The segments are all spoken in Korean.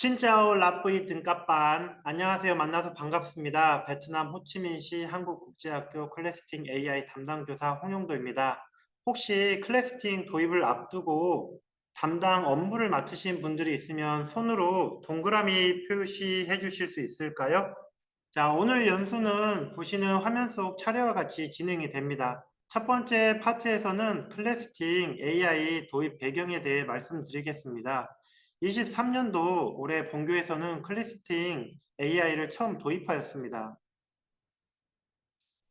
신짜오 라뿌이 등갑반 안녕하세요. 만나서 반갑습니다. 베트남 호치민시 한국국제학교 클래스팅 AI 담당 교사 홍용도입니다. 혹시 클래스팅 도입을 앞두고 담당 업무를 맡으신 분들이 있으면 손으로 동그라미 표시해 주실 수 있을까요? 자, 오늘 연수는 보시는 화면 속 차례와 같이 진행이 됩니다. 첫 번째 파트에서는 클래스팅 AI 도입 배경에 대해 말씀드리겠습니다. 23년도 올해 본교에서는 클래스팅 AI를 처음 도입하였습니다.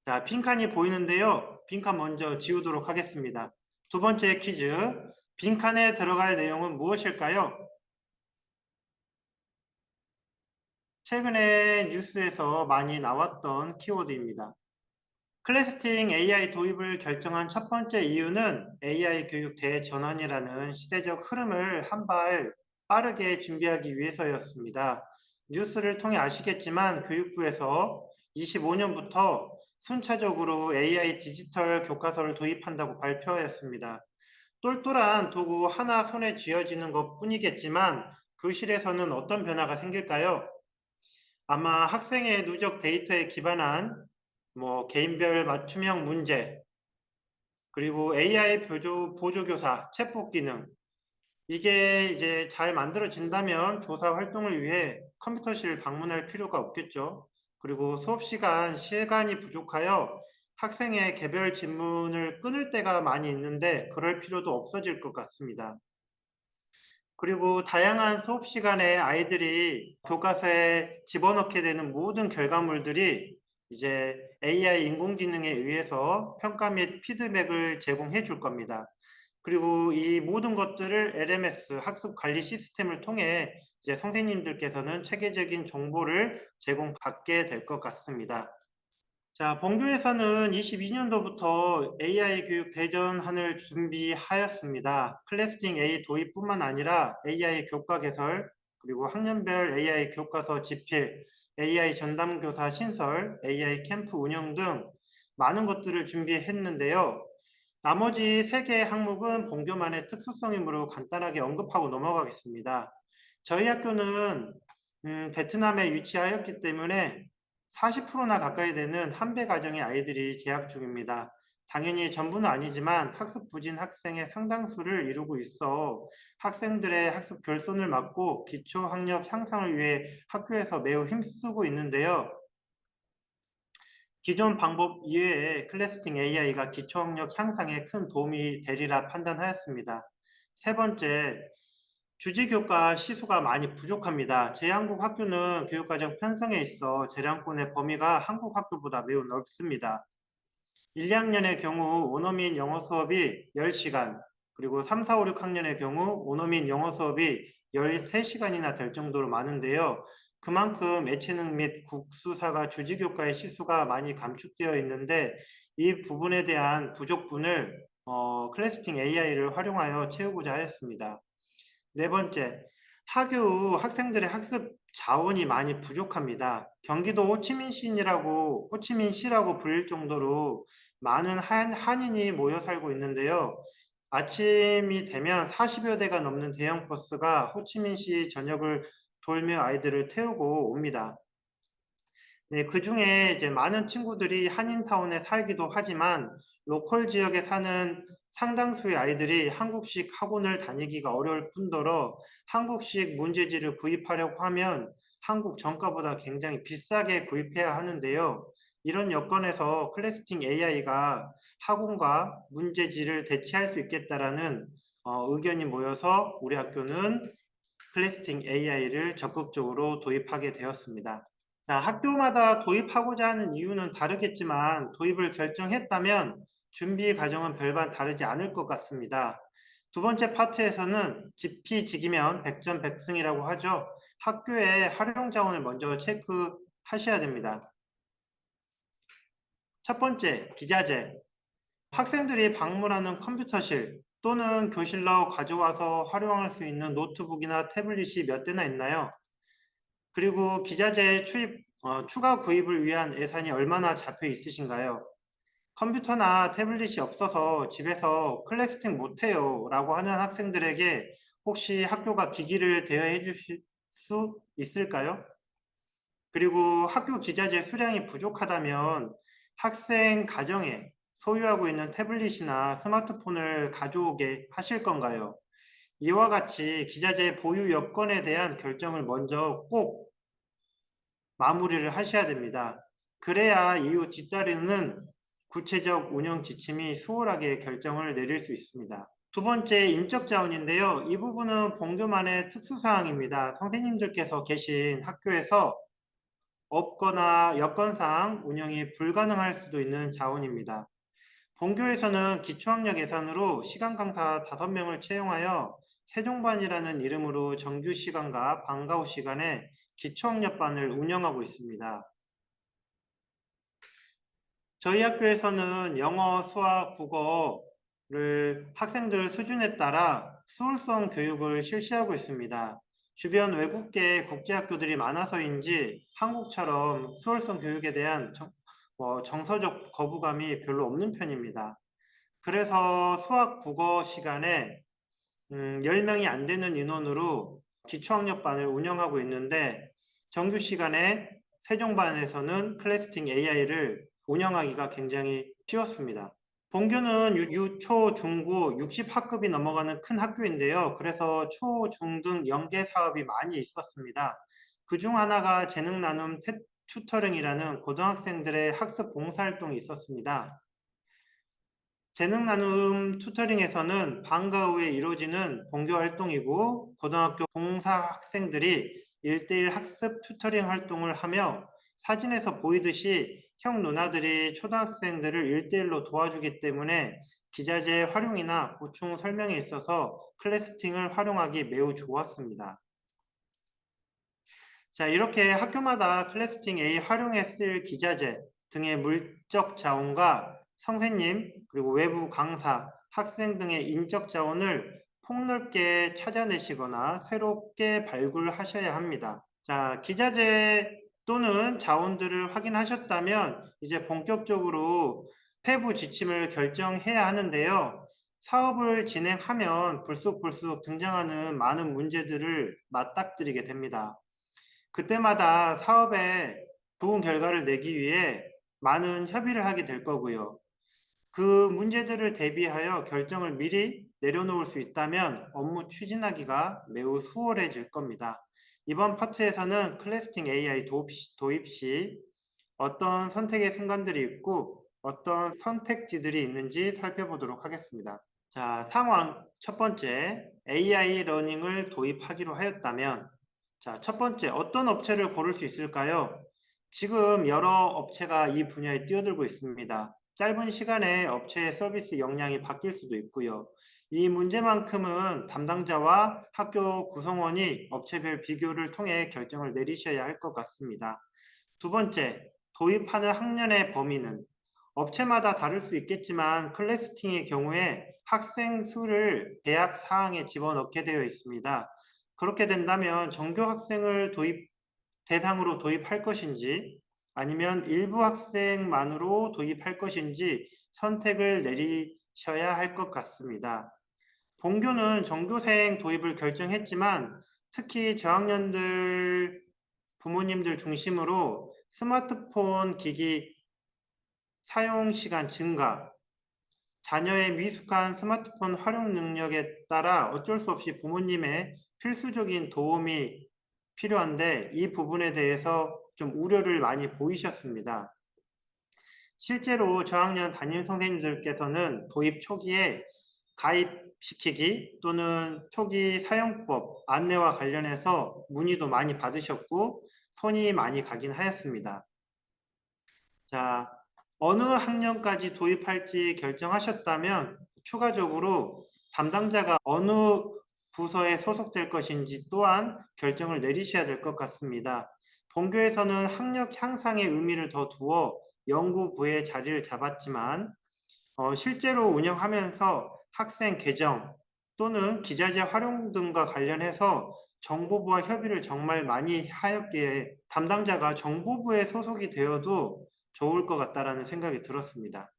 자, 빈칸이 보이는데요. 빈칸 먼저 지우도록 하겠습니다. 두 번째 퀴즈. 빈칸에 들어갈 내용은 무엇일까요? 최근에 뉴스에서 많이 나왔던 키워드입니다. 클래스팅 AI 도입을 결정한 첫 번째 이유는 AI 교육 대전환이라는 시대적 흐름을 한 발 빠르게 준비하기 위해서였습니다. 뉴스를 통해 아시겠지만 교육부에서 25년부터 순차적으로 AI 디지털 교과서를 도입한다고 발표하였습니다. 똘똘한 도구 하나 손에 쥐어지는 것 뿐이겠지만 교실에서는 어떤 변화가 생길까요? 아마 학생의 누적 데이터에 기반한 개인별 맞춤형 문제, 그리고 AI 보조교사, 챗봇 기능, 이게 이제 잘 만들어진다면 조사 활동을 위해 컴퓨터실 방문할 필요가 없겠죠. 그리고 수업 시간이 부족하여 학생의 개별 질문을 끊을 때가 많이 있는데 그럴 필요도 없어질 것 같습니다. 그리고 다양한 수업 시간에 아이들이 교과서에 집어넣게 되는 모든 결과물들이 이제 AI 인공지능에 의해서 평가 및 피드백을 제공해 줄 겁니다. 그리고 이 모든 것들을 LMS 학습 관리 시스템을 통해 이제 선생님들께서는 체계적인 정보를 제공받게 될 것 같습니다. 자, 본교에서는 22년도부터 AI 교육 대전환을 준비하였습니다. 클래스팅 A 도입뿐만 아니라 AI 교과 개설, 그리고 학년별 AI 교과서 집필, AI 전담교사 신설, AI 캠프 운영 등 많은 것들을 준비했는데요. 나머지 3개의 항목은 본교만의 특수성이므로 간단하게 언급하고 넘어가겠습니다. 저희 학교는 베트남에 위치하였기 때문에 40%나 가까이 되는 한배 가정의 아이들이 재학 중입니다. 당연히 전부는 아니지만 학습 부진 학생의 상당수를 이루고 있어 학생들의 학습 결손을 막고 기초 학력 향상을 위해 학교에서 매우 힘쓰고 있는데요. 기존 방법 이외에 클래스팅 AI가 기초 학력 향상에 큰 도움이 되리라 판단하였습니다. 세 번째, 주지교과 시수가 많이 부족합니다. 제 한국 학교는 교육과정 편성에 있어 재량권의 범위가 한국 학교보다 매우 넓습니다. 1, 2학년의 경우 원어민 영어 수업이 10시간, 그리고 3, 4, 5, 6학년의 경우 원어민 영어 수업이 13시간이나 될 정도로 많은데요. 그만큼 예체능 및 국수사가 주지교과의 시수가 많이 감축되어 있는데 이 부분에 대한 부족분을 클래스팅 AI를 활용하여 채우고자 하였습니다. 네 번째, 하교 후 학생들의 학습 자원이 많이 부족합니다. 경기도 호치민시라고 불릴 정도로 많은 한인이 모여 살고 있는데요. 아침이 되면 40여 대가 넘는 대형 버스가 호치민시 전역을 돌며 아이들을 태우고 옵니다. 네, 그중에 이제 많은 친구들이 한인타운에 살기도 하지만 로컬 지역에 사는 상당수의 아이들이 한국식 학원을 다니기가 어려울 뿐더러 한국식 문제지를 구입하려고 하면 한국 정가보다 굉장히 비싸게 구입해야 하는데요. 이런 여건에서 클래스팅 AI가 학원과 문제지를 대체할 수 있겠다라는 의견이 모여서 우리 학교는 클래스팅 AI를 적극적으로 도입하게 되었습니다. 자, 학교마다 도입하고자 하는 이유는 다르겠지만 도입을 결정했다면 준비 과정은 별반 다르지 않을 것 같습니다. 두 번째 파트에서는 지피지기면 백전백승이라고 하죠. 학교의 활용 자원을 먼저 체크하셔야 됩니다. 첫 번째, 기자재. 학생들이 방문하는 컴퓨터실 또는 교실로 가져와서 활용할 수 있는 노트북이나 태블릿이 몇 대나 있나요? 그리고 기자재 추가 구입을 위한 예산이 얼마나 잡혀 있으신가요? 컴퓨터나 태블릿이 없어서 집에서 클래스팅 못해요 라고 하는 학생들에게 혹시 학교가 기기를 대여해 수 있을까요? 그리고 학교 기자재 수량이 부족하다면 학생 가정에 소유하고 있는 태블릿이나 스마트폰을 가져오게 하실 건가요? 이와 같이 기자재 보유 여건에 대한 결정을 먼저 꼭 마무리를 하셔야 됩니다. 그래야 이후 뒤따르는 구체적 운영 지침이 수월하게 결정을 내릴 수 있습니다. 두 번째, 인적 자원인데요. 이 부분은 본교만의 특수사항입니다. 선생님들께서 계신 학교에서 없거나 여건상 운영이 불가능할 수도 있는 자원입니다. 본교에서는 기초학력 예산으로 시간 강사 5명을 채용하여 세종반이라는 이름으로 정규 시간과 방과 후 시간에 기초학력반을 운영하고 있습니다. 저희 학교에서는 영어, 수학, 국어를 학생들 수준에 따라 수월성 교육을 실시하고 있습니다. 주변 외국계 국제학교들이 많아서인지 한국처럼 수월성 교육에 대한 정서적 거부감이 별로 없는 편입니다. 그래서 수학, 국어 시간에 10명이 안 되는 인원으로 기초학력반을 운영하고 있는데 정규 시간에 세종반에서는 클래스팅 AI를 운영하기가 굉장히 쉬웠습니다. 본교는 초, 중고 60학급이 넘어가는 큰 학교인데요. 그래서 초, 중 등 연계 사업이 많이 있었습니다. 그중 하나가 재능 나눔 튜터링이라는 고등학생들의 학습 봉사활동이 있었습니다. 재능 나눔 튜터링에서는 방과 후에 이루어지는 본교 활동이고 고등학교 봉사 학생들이 1대1 학습 튜터링 활동을 하며 사진에서 보이듯이 형 누나들이 초등학생들을 1대1로 도와주기 때문에 기자재 활용이나 보충 설명에 있어서 클래스팅을 활용하기 매우 좋았습니다. 자, 이렇게 학교마다 클래스팅 A 활용에 쓸 기자재 등의 물적 자원과 선생님, 그리고 외부 강사, 학생 등의 인적 자원을 폭넓게 찾아내시거나 새롭게 발굴하셔야 합니다. 자, 기자재 또는 자원들을 확인하셨다면 이제 본격적으로 세부 지침을 결정해야 하는데요. 사업을 진행하면 불쑥불쑥 등장하는 많은 문제들을 맞닥뜨리게 됩니다. 그때마다 사업에 좋은 결과를 내기 위해 많은 협의를 하게 될 거고요. 그 문제들을 대비하여 결정을 미리 내려놓을 수 있다면 업무 추진하기가 매우 수월해질 겁니다. 이번 파트에서는 클래스팅 AI 도입 시 어떤 선택의 순간들이 있고 어떤 선택지들이 있는지 살펴보도록 하겠습니다. 자, 상황 첫 번째, AI 러닝을 도입하기로 하였다면 자, 첫 번째, 어떤 업체를 고를 수 있을까요? 지금 여러 업체가 이 분야에 뛰어들고 있습니다. 짧은 시간에 업체의 서비스 역량이 바뀔 수도 있고요. 이 문제만큼은 담당자와 학교 구성원이 업체별 비교를 통해 결정을 내리셔야 할 것 같습니다. 두 번째, 도입하는 학년의 범위는 업체마다 다를 수 있겠지만 클래스팅의 경우에 학생 수를 계약 사항에 집어넣게 되어 있습니다. 그렇게 된다면 전교 학생을 대상으로 도입할 것인지 아니면 일부 학생만으로 도입할 것인지 선택을 내리셔야 할 것 같습니다. 본교는 전교생 도입을 결정했지만 특히 저학년들 부모님들 중심으로 스마트폰 기기 사용 시간 증가, 자녀의 미숙한 스마트폰 활용 능력에 따라 어쩔 수 없이 부모님의 필수적인 도움이 필요한데 이 부분에 대해서 좀 우려를 많이 보이셨습니다. 실제로 저학년 담임 선생님들께서는 도입 초기에 가입시키기 또는 초기 사용법 안내와 관련해서 문의도 많이 받으셨고 손이 많이 가긴 하였습니다. 자, 어느 학년까지 도입할지 결정하셨다면 추가적으로 담당자가 어느 부서에 소속될 것인지 또한 결정을 내리셔야 될 것 같습니다. 본교에서는 학력 향상의 의미를 더 두어 연구부의 자리를 잡았지만 실제로 운영하면서 학생 계정 또는 기자재 활용 등과 관련해서 정보부와 협의를 정말 많이 하였기에 담당자가 정보부에 소속이 되어도 좋을 것 같다라는 생각이 들었습니다.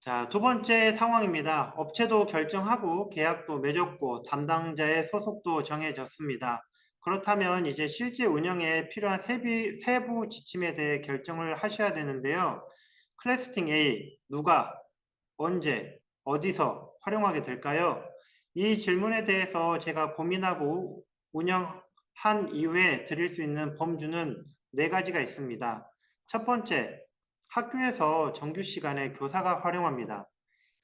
자, 두 번째 상황입니다. 업체도 결정하고 계약도 맺었고 담당자의 소속도 정해졌습니다. 그렇다면 이제 실제 운영에 필요한 세부 지침에 대해 결정을 하셔야 되는데요. 클래스팅 A, 누가, 언제, 어디서 활용하게 될까요? 이 질문에 대해서 제가 고민하고 운영한 이후에 드릴 수 있는 범주는 네 가지가 있습니다. 첫 번째, 학교에서 정규 시간에 교사가 활용합니다.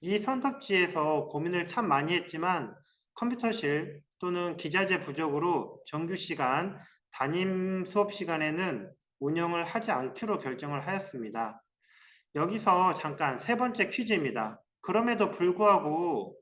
이 선택지에서 고민을 참 많이 했지만 컴퓨터실 또는 기자재 부족으로 정규 시간, 담임 수업 시간에는 운영을 하지 않기로 결정을 하였습니다. 여기서 잠깐 세 번째 퀴즈입니다. 그럼에도 불구하고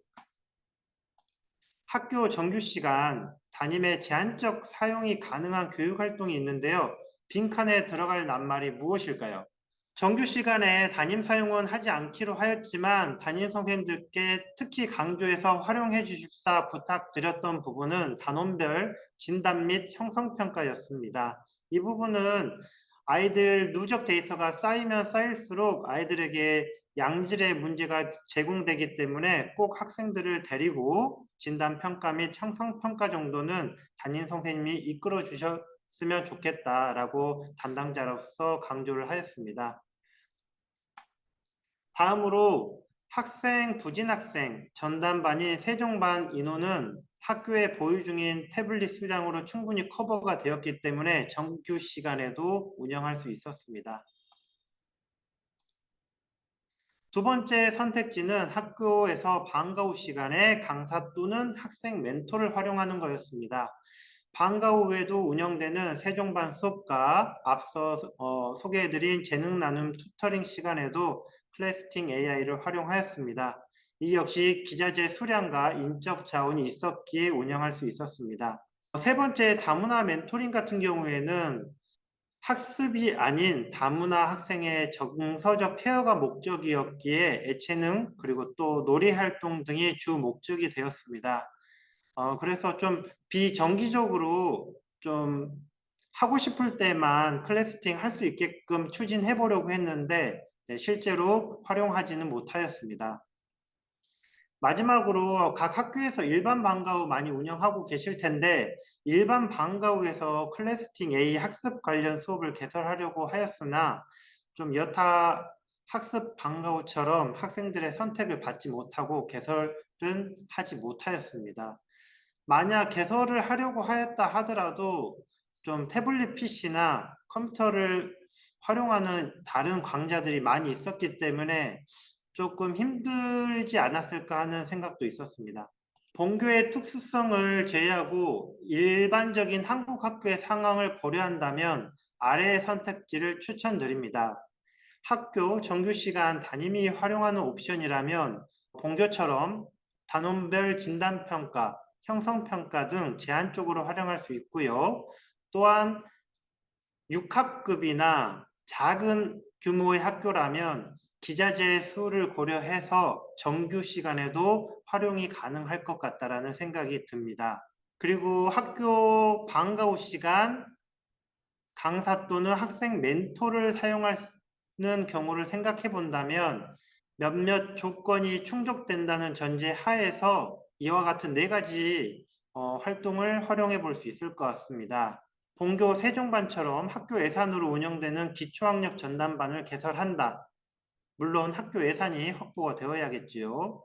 학교 정규 시간, 담임의 제한적 사용이 가능한 교육 활동이 있는데요. 빈칸에 들어갈 낱말이 무엇일까요? 정규 시간에 담임 사용은 하지 않기로 하였지만 담임 선생님들께 특히 강조해서 활용해 주십사 부탁드렸던 부분은 단원별 진단 및 형성평가였습니다. 이 부분은 아이들 누적 데이터가 쌓이면 쌓일수록 아이들에게 양질의 문제가 제공되기 때문에 꼭 학생들을 데리고 진단평가 및 형성평가 정도는 담임 선생님이 이끌어 주셨으면 좋겠다라고 담당자로서 강조를 하였습니다. 다음으로 학생, 부진학생, 전담반인 세종반 인원은 학교에 보유 중인 태블릿 수량으로 충분히 커버가 되었기 때문에 정규 시간에도 운영할 수 있었습니다. 두 번째 선택지는 학교에서 방과 후 시간에 강사 또는 학생 멘토를 활용하는 거였습니다. 방과 후에도 운영되는 세종반 수업과 앞서 소개해드린 재능 나눔 튜터링 시간에도 클래스팅 AI를 활용하였습니다. 이 역시 기자재 수량과 인적 자원이 있었기에 운영할 수 있었습니다. 세 번째 다문화 멘토링 같은 경우에는 학습이 아닌 다문화 학생의 정서적 케어가 목적이었기에 예체능 그리고 또 놀이 활동 등이 주 목적이 되었습니다. 그래서 좀 비정기적으로 좀 하고 싶을 때만 클래스팅 할 수 있게끔 추진해 보려고 했는데 실제로 활용하지는 못하였습니다. 마지막으로 각 학교에서 일반 방과 후 많이 운영하고 계실 텐데 일반 방과 후에서 클래스팅 A 학습 관련 수업을 개설하려고 하였으나 좀 여타 학습 방과 후처럼 학생들의 선택을 받지 못하고 개설은 하지 못하였습니다. 만약 개설을 하려고 하였다 하더라도 좀 태블릿 PC나 컴퓨터를 활용하는 다른 강좌들이 많이 있었기 때문에 조금 힘들지 않았을까 하는 생각도 있었습니다. 본교의 특수성을 제외하고 일반적인 한국 학교의 상황을 고려한다면 아래의 선택지를 추천드립니다. 학교 정규 시간 담임이 활용하는 옵션이라면 본교처럼 단원별 진단평가, 형성평가 등 제한적으로 활용할 수 있고요. 또한 6학급이나 작은 규모의 학교라면 기자재 수를 고려해서 정규 시간에도 활용이 가능할 것 같다라는 생각이 듭니다. 그리고 학교 방과 후 시간 강사 또는 학생 멘토를 사용하는 경우를 생각해 본다면 몇몇 조건이 충족된다는 전제 하에서 이와 같은 네 가지 활동을 활용해 볼 수 있을 것 같습니다. 본교 세종반처럼 학교 예산으로 운영되는 기초학력 전담반을 개설한다. 물론 학교 예산이 확보가 되어야겠지요.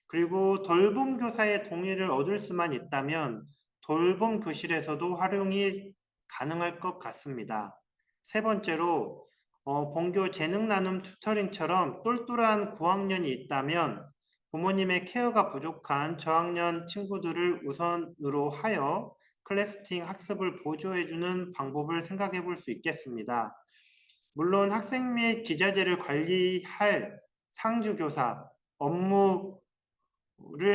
그리고 돌봄 교사의 동의를 얻을 수만 있다면 돌봄 교실에서도 활용이 가능할 것 같습니다. 세 번째로 본교 재능 나눔 튜터링처럼 똘똘한 고학년이 있다면 부모님의 케어가 부족한 저학년 친구들을 우선으로 하여 클래스팅 학습을 보조해주는 방법을 생각해 볼 수 있겠습니다. 물론 학생 및 기자재를 관리할 상주교사, 업무를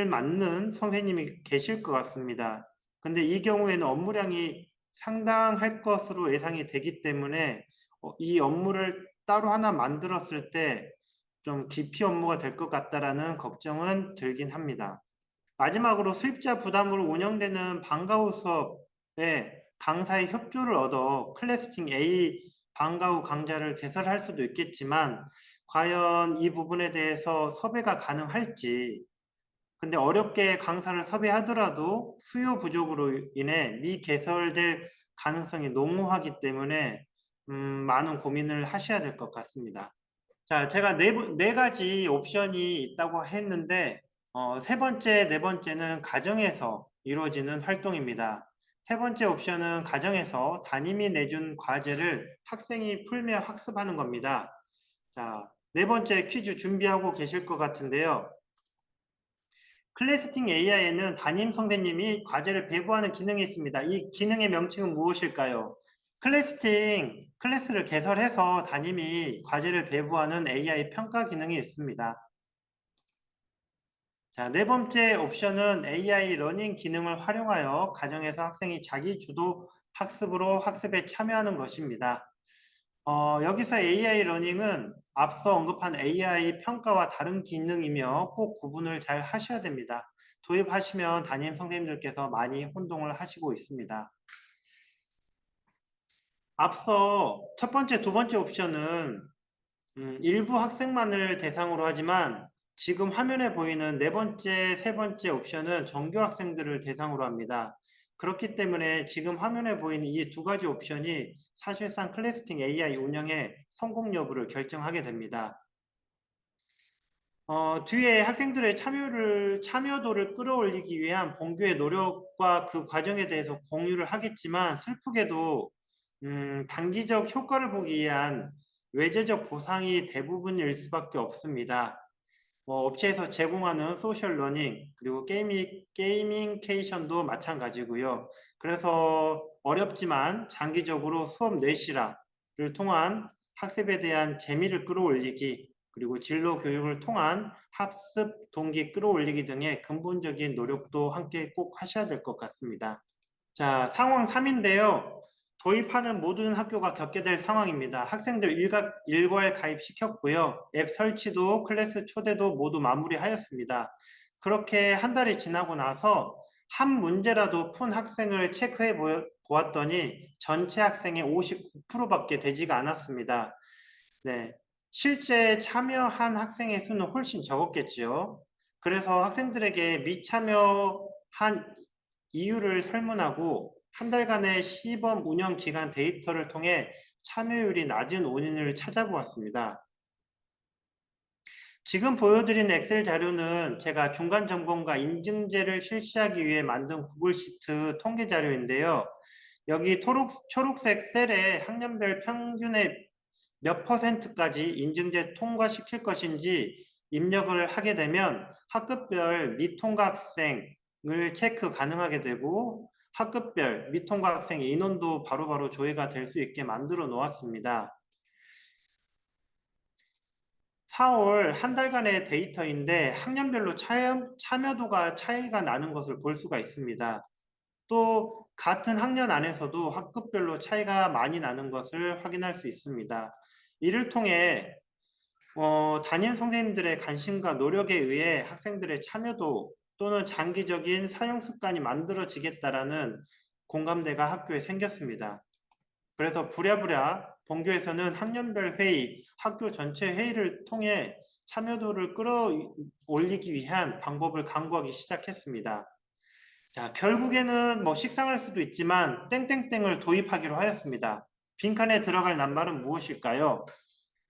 맡는 선생님이 계실 것 같습니다. 근데 이 경우에는 업무량이 상당할 것으로 예상이 되기 때문에 이 업무를 따로 하나 만들었을 때 좀 기피 업무가 될 것 같다라는 걱정은 들긴 합니다. 마지막으로 수입자 부담으로 운영되는 방과 후 수업에 강사의 협조를 얻어 클래스팅 A 방과 후 강좌를 개설할 수도 있겠지만 과연 이 부분에 대해서 섭외가 가능할지 근데 어렵게 강사를 섭외하더라도 수요 부족으로 인해 미개설될 가능성이 농후하기 때문에 많은 고민을 하셔야 될 것 같습니다. 자, 제가 네 가지 옵션이 있다고 했는데 세 번째, 네 번째는 가정에서 이루어지는 활동입니다. 세 번째 옵션은 가정에서 담임이 내준 과제를 학생이 풀며 학습하는 겁니다. 자, 네 번째 퀴즈 준비하고 계실 것 같은데요. 클래스팅 AI에는 담임 선생님이 과제를 배부하는 기능이 있습니다. 이 기능의 명칭은 무엇일까요? 클래스를 개설해서 담임이 과제를 배부하는 AI 평가 기능이 있습니다. 자, 네 번째 옵션은 AI 러닝 기능을 활용하여 가정에서 학생이 자기 주도 학습으로 학습에 참여하는 것입니다. 여기서 AI 러닝은 앞서 언급한 AI 평가와 다른 기능이며 꼭 구분을 잘 하셔야 됩니다. 도입하시면 담임 선생님들께서 많이 혼동을 하시고 있습니다. 앞서 첫 번째, 두 번째 옵션은 일부 학생만을 대상으로 하지만 지금 화면에 보이는 네 번째, 세 번째 옵션은 전교 학생들을 대상으로 합니다. 그렇기 때문에 지금 화면에 보이는 이 두 가지 옵션이 사실상 클래스팅 AI 운영의 성공 여부를 결정하게 됩니다. 뒤에 학생들의 참여도를 끌어올리기 위한 본교의 노력과 그 과정에 대해서 공유를 하겠지만 슬프게도 단기적 효과를 보기 위한 외재적 보상이 대부분일 수밖에 없습니다. 업체에서 제공하는 소셜 러닝 그리고 게이밍케이션도 마찬가지고요. 그래서 어렵지만 장기적으로 수업 내실화를 통한 학습에 대한 재미를 끌어올리기 그리고 진로 교육을 통한 학습 동기 끌어올리기 등의 근본적인 노력도 함께 꼭 하셔야 될 것 같습니다. 자, 상황 3인데요. 도입하는 모든 학교가 겪게 될 상황입니다. 학생들 일괄 가입시켰고요. 앱 설치도 클래스 초대도 모두 마무리하였습니다. 그렇게 한 달이 지나고 나서 한 문제라도 푼 학생을 체크해 보았더니 전체 학생의 59%밖에 되지가 않았습니다. 네, 실제 참여한 학생의 수는 훨씬 적었겠지요. 그래서 학생들에게 미참여한 이유를 설문하고 한 달간의 시범 운영 기간 데이터를 통해 참여율이 낮은 원인을 찾아보았습니다. 지금 보여드린 엑셀 자료는 제가 중간 점검과 인증제를 실시하기 위해 만든 구글 시트 통계 자료인데요. 여기 초록색 셀에 학년별 평균의 몇 %까지 인증제 통과시킬 것인지 입력을 하게 되면 학급별 미통과 학생을 체크 가능하게 되고 학급별 미통과 학생의 인원도 바로바로 조회가 될 수 있게 만들어 놓았습니다. 4월 한 달간의 데이터인데 학년별로 참여도가 차이가 나는 것을 볼 수가 있습니다. 또 같은 학년 안에서도 학급별로 차이가 많이 나는 것을 확인할 수 있습니다. 이를 통해 담임 선생님들의 관심과 노력에 의해 학생들의 참여도 또는 장기적인 사용 습관이 만들어지겠다라는 공감대가 학교에 생겼습니다. 그래서 부랴부랴 본교에서는 학년별 회의, 학교 전체 회의를 통해 참여도를 끌어올리기 위한 방법을 강구하기 시작했습니다. 자, 결국에는 뭐 식상할 수도 있지만 땡땡땡을 도입하기로 하였습니다. 빈칸에 들어갈 낱말은 무엇일까요?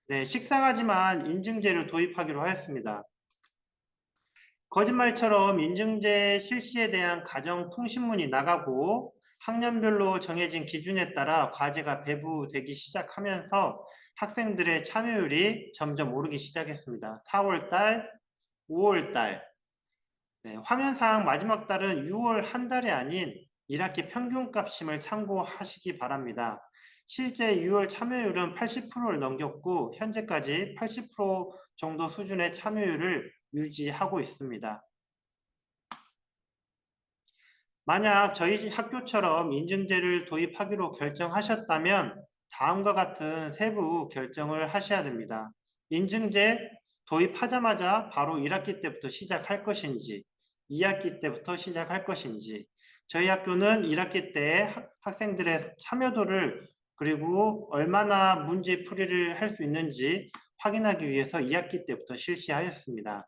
네, 식상하지만 인증제를 도입하기로 하였습니다. 거짓말처럼 인증제 실시에 대한 가정 통신문이 나가고 학년별로 정해진 기준에 따라 과제가 배부되기 시작하면서 학생들의 참여율이 점점 오르기 시작했습니다. 4월달, 5월달, 네, 화면상 마지막 달은 6월 한 달이 아닌 1학기 평균값임을 참고하시기 바랍니다. 실제 6월 참여율은 80%를 넘겼고 현재까지 80% 정도 수준의 참여율을 유지하고 있습니다. 만약 저희 학교처럼 인증제를 도입하기로 결정하셨다면 다음과 같은 세부 결정을 하셔야 됩니다. 인증제 도입하자마자 바로 1학기 때부터 시작할 것인지 2학기 때부터 시작할 것인지 저희 학교는 1학기 때 학생들의 참여도를 그리고 얼마나 문제 풀이를 할 수 있는지 확인하기 위해서 2학기 때부터 실시하였습니다.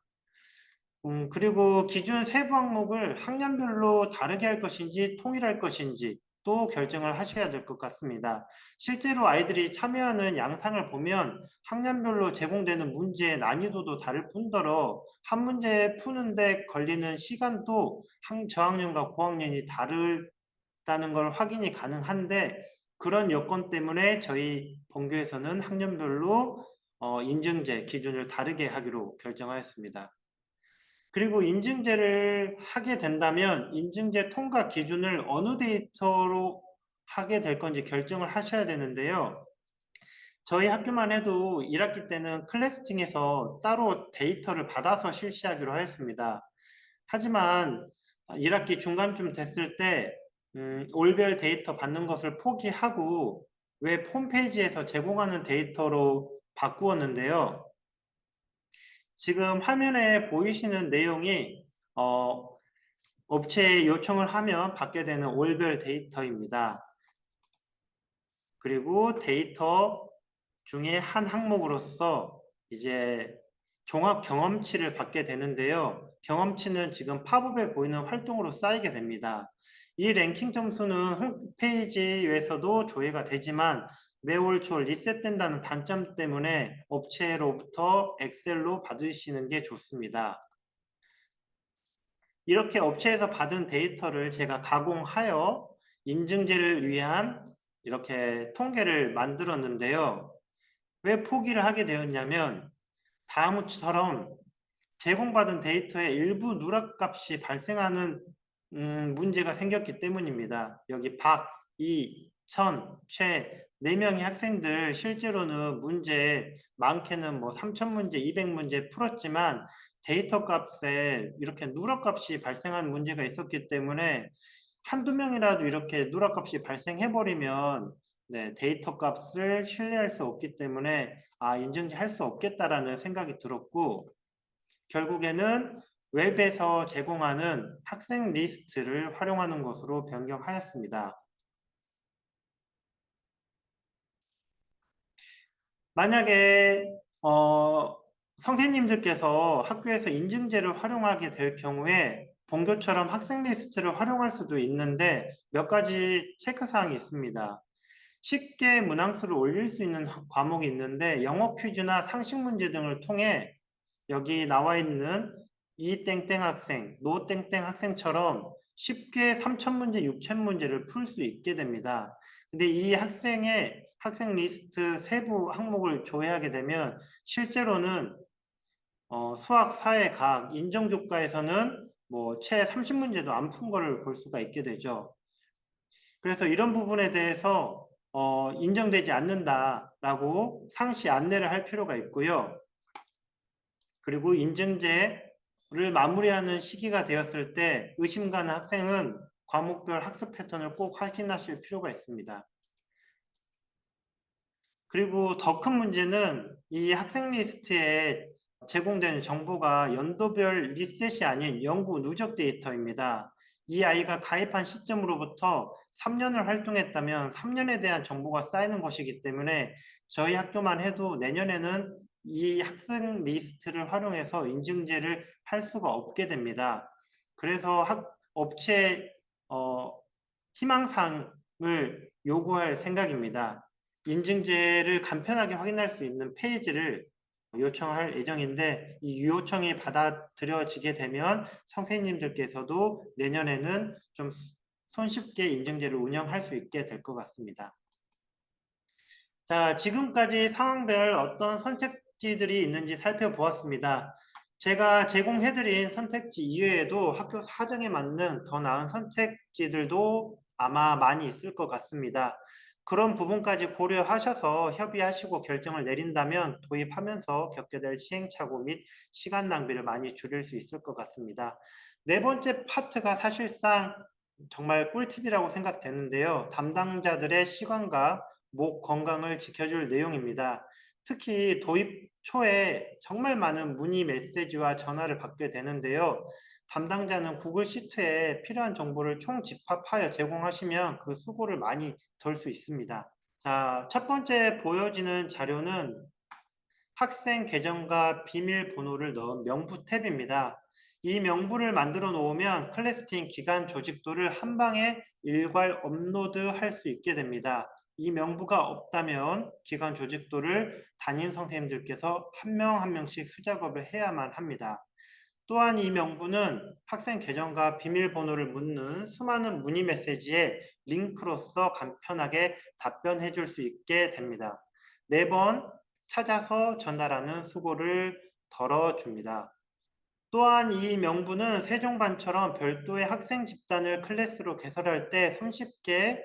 그리고 기준 세부 항목을 학년별로 다르게 할 것인지 통일할 것인지 또 결정을 하셔야 될 것 같습니다. 실제로 아이들이 참여하는 양상을 보면 학년별로 제공되는 문제의 난이도도 다를 뿐더러 한 문제 푸는데 걸리는 시간도 저학년과 고학년이 다르다는 걸 확인이 가능한데, 그런 여건 때문에 저희 본교에서는 학년별로 인증제 기준을 다르게 하기로 결정하였습니다. 그리고 인증제를 하게 된다면 인증제 통과 기준을 어느 데이터로 하게 될 건지 결정을 하셔야 되는데요. 저희 학교만 해도 1학기 때는 클래스팅에서 따로 데이터를 받아서 실시하기로 하였습니다. 하지만 1학기 중간쯤 됐을 때 올별 데이터 받는 것을 포기하고 웹 홈페이지에서 제공하는 데이터로 바꾸었는데요. 지금 화면에 보이시는 내용이 업체에 요청을 하면 받게 되는 월별 데이터입니다. 그리고 데이터 중에 한 항목으로서 이제 종합 경험치를 받게 되는데요. 경험치는 지금 팝업에 보이는 활동으로 쌓이게 됩니다. 이 랭킹 점수는 홈페이지에서도 조회가 되지만 매월 초 리셋된다는 단점 때문에 업체로부터 엑셀로 받으시는 게 좋습니다. 이렇게 업체에서 받은 데이터를 제가 가공하여 인증제를 위한 이렇게 통계를 만들었는데요. 왜 포기를 하게 되었냐면 다음처럼 제공받은 데이터에 일부 누락값이 발생하는 문제가 생겼기 때문입니다. 여기 박, 이, 천, 최 4명의 학생들 실제로는 문제 많게는 뭐 3,000문제, 200문제 풀었지만 데이터 값에 이렇게 누락값이 발생한 문제가 있었기 때문에 한두 명이라도 이렇게 누락값이 발생해버리면 데이터 값을 신뢰할 수 없기 때문에 인증제 할 수 없겠다라는 생각이 들었고, 결국에는 웹에서 제공하는 학생 리스트를 활용하는 것으로 변경하였습니다. 만약에 선생님들께서 학교에서 인증제를 활용하게 될 경우에 본교처럼 학생 리스트를 활용할 수도 있는데 몇 가지 체크사항이 있습니다. 쉽게 문항수를 올릴 수 있는 과목이 있는데 영어 퀴즈나 상식 문제 등을 통해 여기 나와 있는 이 땡땡 학생, 노 땡땡 학생처럼 쉽게 3,000문제, 6,000문제를 풀 수 있게 됩니다. 근데 이 학생의 학생 리스트 세부 항목을 조회하게 되면 실제로는 수학, 사회, 과학, 인정교과에서는 뭐 채 30문제도 안 푼 거를 볼 수가 있게 되죠. 그래서 이런 부분에 대해서 인정되지 않는다라고 상시 안내를 할 필요가 있고요. 그리고 인증제를 마무리하는 시기가 되었을 때 의심 가는 학생은 과목별 학습 패턴을 꼭 확인하실 필요가 있습니다. 그리고 더 큰 문제는 이 학생 리스트에 제공되는 정보가 연도별 리셋이 아닌 영구 누적 데이터입니다. 이 아이가 가입한 시점으로부터 3년을 활동했다면 3년에 대한 정보가 쌓이는 것이기 때문에 저희 학교만 해도 내년에는 이 학생 리스트를 활용해서 인증제를 할 수가 없게 됩니다. 그래서 업체 희망사항을 요구할 생각입니다. 인증제를 간편하게 확인할 수 있는 페이지를 요청할 예정인데 이 요청이 받아들여지게 되면 선생님들께서도 내년에는 좀 손쉽게 인증제를 운영할 수 있게 될 것 같습니다. 자, 지금까지 상황별 어떤 선택지들이 있는지 살펴보았습니다. 제가 제공해드린 선택지 이외에도 학교 사정에 맞는 더 나은 선택지들도 아마 많이 있을 것 같습니다. 그런 부분까지 고려하셔서 협의하시고 결정을 내린다면 도입하면서 겪게 될 시행착오 및 시간 낭비를 많이 줄일 수 있을 것 같습니다. 네 번째 파트가 사실상 정말 꿀팁이라고 생각되는데요. 담당자들의 시간과 목 건강을 지켜줄 내용입니다. 특히 도입 초에 정말 많은 문의 메시지와 전화를 받게 되는데요. 담당자는 구글 시트에 필요한 정보를 총집합하여 제공하시면 그 수고를 많이 덜 수 있습니다. 자, 첫 번째 보여지는 자료는 학생 계정과 비밀번호를 넣은 명부 탭입니다. 이 명부를 만들어 놓으면 클래스팀 기간 조직도를 한 방에 일괄 업로드할 수 있게 됩니다. 이 명부가 없다면 기간 조직도를 담임 선생님들께서 한 명 한 명씩 수작업을 해야만 합니다. 또한 이 명부는 학생 계정과 비밀번호를 묻는 수많은 문의 메시지에 링크로서 간편하게 답변해 줄 수 있게 됩니다. 매번 찾아서 전달하는 수고를 덜어줍니다. 또한 이 명부는 세종반처럼 별도의 학생 집단을 클래스로 개설할 때 손쉽게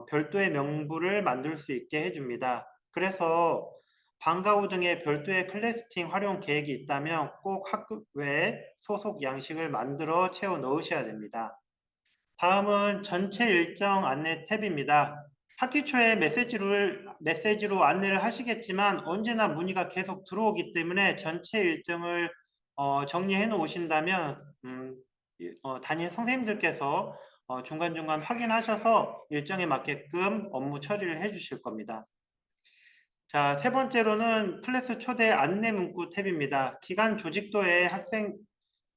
별도의 명부를 만들 수 있게 해줍니다. 그래서 방과 후 등의 별도의 클래스팅 활용 계획이 있다면 꼭 학급 외에 소속 양식을 만들어 채워 넣으셔야 됩니다. 다음은 전체 일정 안내 탭입니다. 학기 초에 메시지로 안내를 하시겠지만 언제나 문의가 계속 들어오기 때문에 전체 일정을 정리해 놓으신다면 담임 선생님들께서 중간중간 확인하셔서 일정에 맞게끔 업무 처리를 해 주실 겁니다. 자, 세 번째로는 클래스 초대 안내 문구 탭입니다. 기간 조직도에 학생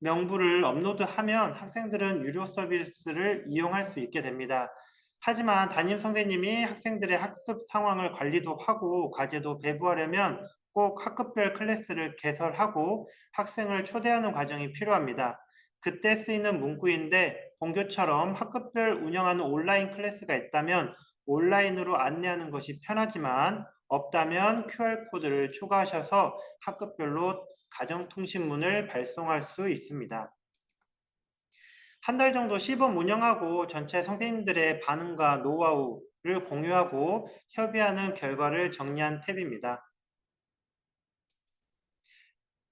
명부를 업로드하면 학생들은 유료 서비스를 이용할 수 있게 됩니다. 하지만 담임 선생님이 학생들의 학습 상황을 관리도 하고 과제도 배부하려면 꼭 학급별 클래스를 개설하고 학생을 초대하는 과정이 필요합니다. 그때 쓰이는 문구인데 본교처럼 학급별 운영하는 온라인 클래스가 있다면 온라인으로 안내하는 것이 편하지만 없다면 QR코드를 추가하셔서 학급별로 가정통신문을 발송할 수 있습니다. 한 달 정도 시범 운영하고 전체 선생님들의 반응과 노하우를 공유하고 협의하는 결과를 정리한 탭입니다.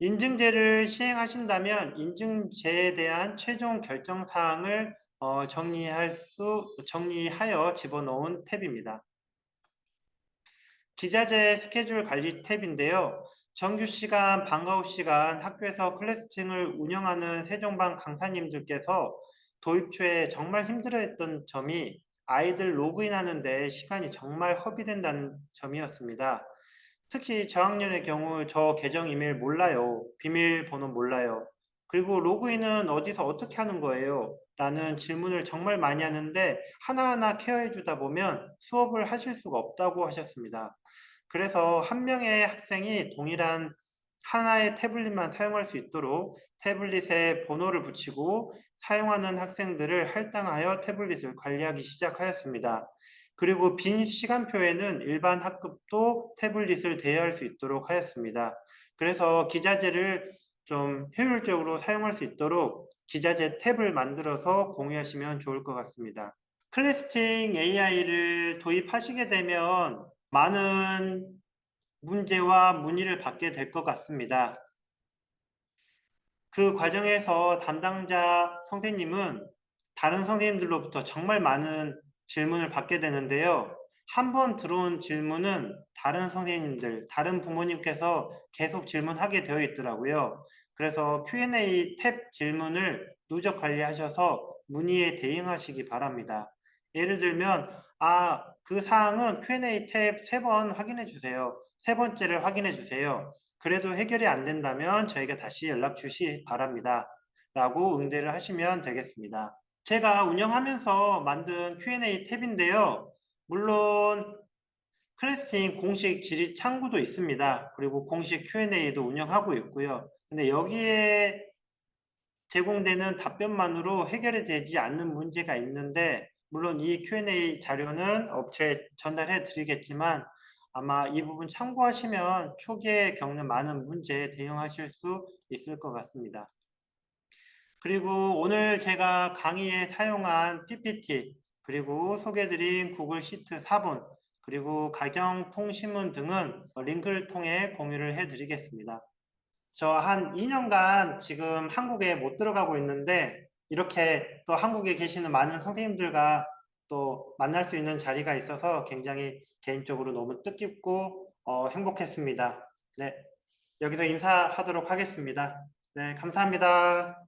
인증제를 시행하신다면 인증제에 대한 최종 결정 사항을 정리하여 집어넣은 탭입니다. 기자재 스케줄 관리 탭인데요. 정규 시간, 방과 후 시간 학교에서 클래스팅을 운영하는 세종반 강사님들께서 도입 초에 정말 힘들어했던 점이 아이들 로그인하는데 시간이 정말 허비된다는 점이었습니다. 특히 저학년의 경우 저 계정 이메일 몰라요. 비밀번호 몰라요. 그리고 로그인은 어디서 어떻게 하는 거예요? 라는 질문을 정말 많이 하는데 하나하나 케어해 주다 보면 수업을 하실 수가 없다고 하셨습니다. 그래서 한 명의 학생이 동일한 하나의 태블릿만 사용할 수 있도록 태블릿에 번호를 붙이고 사용하는 학생들을 할당하여 태블릿을 관리하기 시작하였습니다. 그리고 빈 시간표에는 일반 학급도 태블릿을 대여할 수 있도록 하였습니다. 그래서 기자재를 좀 효율적으로 사용할 수 있도록 기자재 탭을 만들어서 공유하시면 좋을 것 같습니다. 클래스팅 AI를 도입하시게 되면 많은 문제와 문의를 받게 될 것 같습니다. 그 과정에서 담당자 선생님은 다른 선생님들로부터 정말 많은 질문을 받게 되는데요. 한 번 들어온 질문은 다른 선생님들, 다른 부모님께서 계속 질문하게 되어 있더라고요. 그래서 Q&A 탭 질문을 누적 관리하셔서 문의에 대응하시기 바랍니다. 예를 들면, 그 사항은 Q&A 탭 3번 확인해 주세요. 세 번째를 확인해 주세요. 그래도 해결이 안 된다면 저에게 다시 연락 주시 바랍니다. 라고 응대를 하시면 되겠습니다. 제가 운영하면서 만든 Q&A 탭인데요. 물론 클래스팅 공식 질의 창구도 있습니다. 그리고 공식 Q&A도 운영하고 있고요. 근데 여기에 제공되는 답변만으로 해결이 되지 않는 문제가 있는데 물론 이 Q&A 자료는 업체에 전달해 드리겠지만 아마 이 부분 참고하시면 초기에 겪는 많은 문제에 대응하실 수 있을 것 같습니다. 그리고 오늘 제가 강의에 사용한 PPT 그리고 소개드린 구글 시트 4본 그리고 가정통신문 등은 링크를 통해 공유를 해 드리겠습니다. 저 한 2년간 지금 한국에 못 들어가고 있는데 이렇게 또 한국에 계시는 많은 선생님들과 또 만날 수 있는 자리가 있어서 굉장히 개인적으로 너무 뜻깊고 행복했습니다. 네, 여기서 인사하도록 하겠습니다. 네, 감사합니다.